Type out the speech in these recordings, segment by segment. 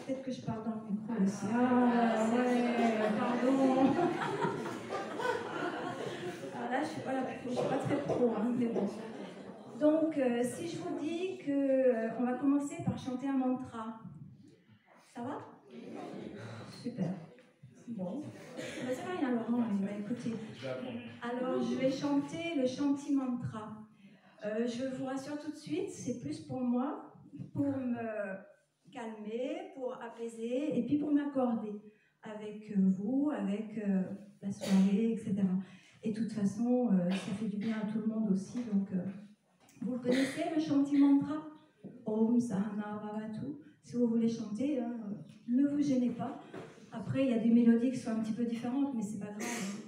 peut-être que je parle dans le micro aussi. Ah ouais, pardon. Alors là, je suis pas très pro, hein, mais bon. Donc, si je vous dis qu'on va commencer par chanter un mantra, ça va? Super. Bon. Ben, ça va rien, Laurent, il va écouter. Alors, je vais chanter le Shanti Mantra. Je vous rassure tout de suite, c'est plus pour moi, pour me calmer, pour apaiser et puis pour m'accorder avec vous, avec la soirée, etc. Et de toute façon, ça fait du bien à tout le monde aussi. Donc, vous le connaissez, le Shanti Mantra? Om Sahana Bhavatu. Si vous voulez chanter, hein, ne vous gênez pas. Après, il y a des mélodies qui sont un petit peu différentes, mais c'est pas grave.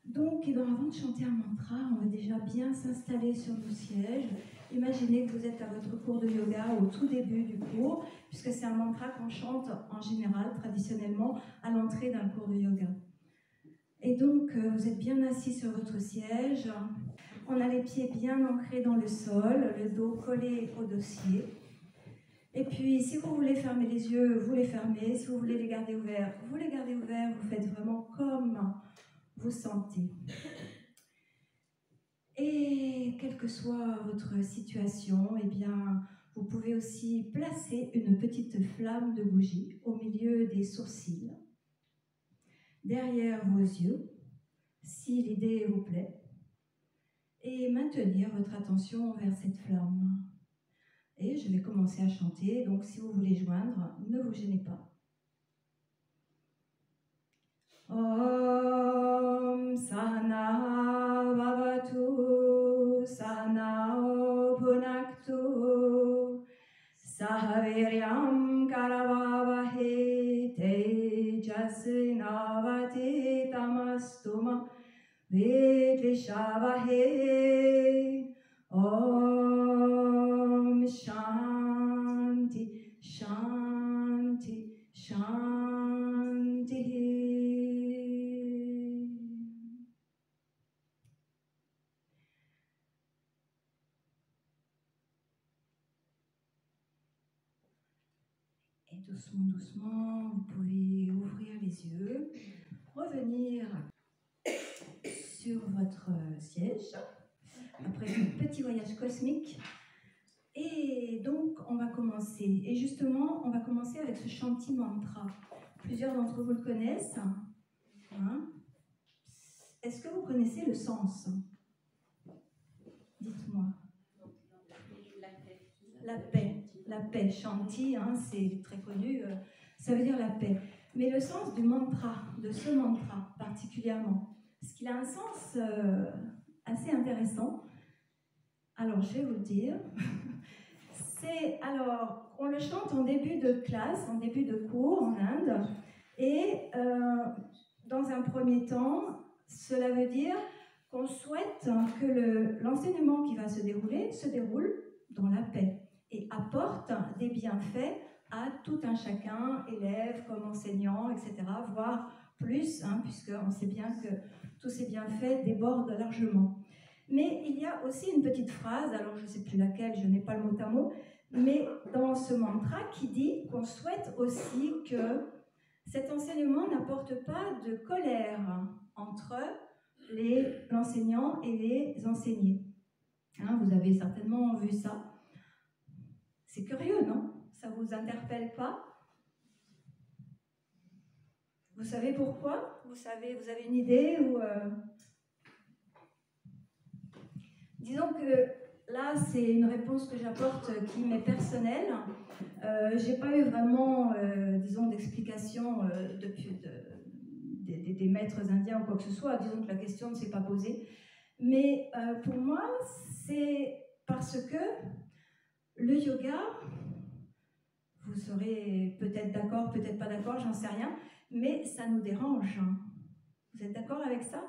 Donc, avant de chanter un mantra, on va déjà bien s'installer sur nos sièges. Imaginez que vous êtes à votre cours de yoga au tout début du cours, puisque c'est un mantra qu'on chante en général, traditionnellement, à l'entrée d'un cours de yoga. Et donc, vous êtes bien assis sur votre siège. On a les pieds bien ancrés dans le sol, le dos collé au dossier. Et puis, si vous voulez fermer les yeux, vous les fermez. Si vous voulez les garder ouverts, vous les gardez ouverts. Vous faites vraiment comme vous sentez. Et quelle que soit votre situation, eh bien, vous pouvez aussi placer une petite flamme de bougie au milieu des sourcils, derrière vos yeux, si l'idée vous plaît, et maintenir votre attention vers cette flamme. Et je vais commencer à chanter, donc si vous voulez joindre, ne vous gênez pas. Om Sahana Bhavatu Sahana Bhunaktu Sahaviryam Karavavahe Tejasvinavati Tamastuma Vidvishavahe Om Shanti Shanti Shanti. Et doucement, doucement, vous pouvez ouvrir les yeux, revenir sur votre siège après ce petit voyage cosmique. Et donc, on va commencer. Et justement, on va commencer avec ce Shanti Mantra. Plusieurs d'entre vous le connaissent. Hein? Est-ce que vous connaissez le sens? Dites-moi. La paix. La paix. Shanti, hein, c'est très connu. Ça veut dire la paix. Mais le sens du mantra, de ce mantra particulièrement, parce qu'il a un sens assez intéressant. Alors, je vais vous le dire. Alors, on le chante en début de classe, en début de cours en Inde. Et dans un premier temps, cela veut dire qu'on souhaite que l'enseignement qui va se déroule dans la paix et apporte des bienfaits à tout un chacun, élève comme enseignant, etc., voire plus, hein, puisqu'on sait bien que tous ces bienfaits débordent largement. Mais il y a aussi une petite phrase, alors je ne sais plus laquelle, je n'ai pas le mot à mot, mais dans ce mantra qui dit qu'on souhaite aussi que cet enseignement n'apporte pas de colère entre l'enseignant et les enseignés. Hein, vous avez certainement vu ça. C'est curieux, non? Ça ne vous interpelle pas? Vous savez pourquoi? Vous avez une idée ou Disons que là, c'est une réponse que j'apporte qui m'est personnelle. Je n'ai pas eu vraiment, disons, d'explication des maîtres indiens ou quoi que ce soit. Disons que la question ne s'est pas posée. Mais pour moi, c'est parce que le yoga, vous serez peut-être d'accord, peut-être pas d'accord, j'en sais rien, mais ça nous dérange. Vous êtes d'accord avec ça?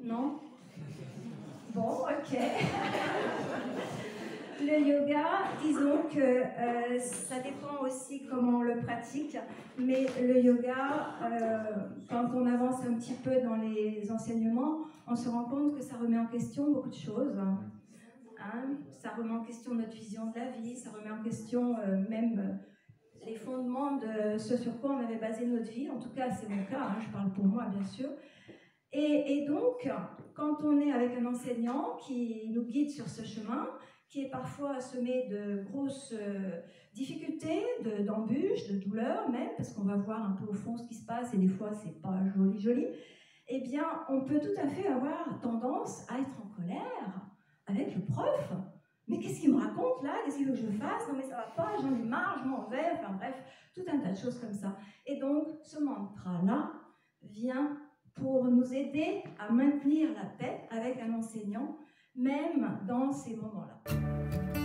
Non? Bon, ok. Le yoga, disons que ça dépend aussi comment on le pratique, mais le yoga, quand on avance un petit peu dans les enseignements, on se rend compte que ça remet en question beaucoup de choses. Hein, ça remet en question notre vision de la vie, ça remet en question même les fondements de ce sur quoi on avait basé notre vie. En tout cas, c'est mon cas, hein, je parle pour moi bien sûr. Et donc, quand on est avec un enseignant qui nous guide sur ce chemin, qui est parfois semé de grosses difficultés, d'embûches, de douleurs même, parce qu'on va voir un peu au fond ce qui se passe et des fois c'est pas joli joli, eh bien on peut tout à fait avoir tendance à être en colère avec le prof. Mais qu'est-ce qu'il me raconte là? Qu'est-ce qu'il veut que je fasse? Non mais ça va pas, j'en ai marre, je m'en vais, enfin bref, tout un tas de choses comme ça. Et donc ce mantra-là vient pour nous aider à maintenir la paix avec un enseignant, même dans ces moments-là.